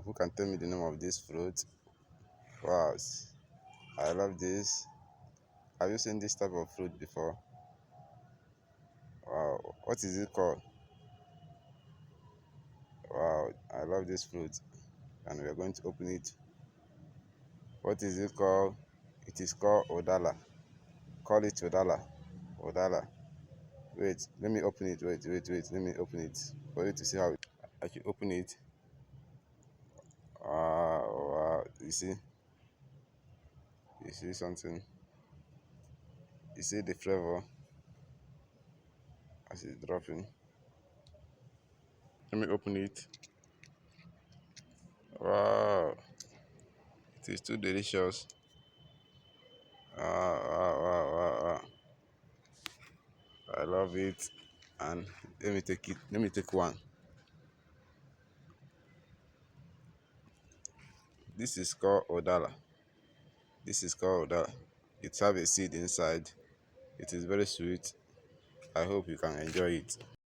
who can tell me the name of this fruit? Wow, I love this. Have you seen this type of fruit before? Wow, what is it called? Wow, I love this fruit, and we are going to open it. What is it called? It is called udala. Call it udala. Udala. Wait, let me open it. Wait. Let me open it for you to see how I should open it. Wow. You see something. You see the flavor as it's dropping. Let me open it. Wow, it is too delicious. Wow. I love it. And let me take it. Let me take one. This is called udala. This is called udala. It has a seed inside. It is very sweet. I hope you can enjoy it.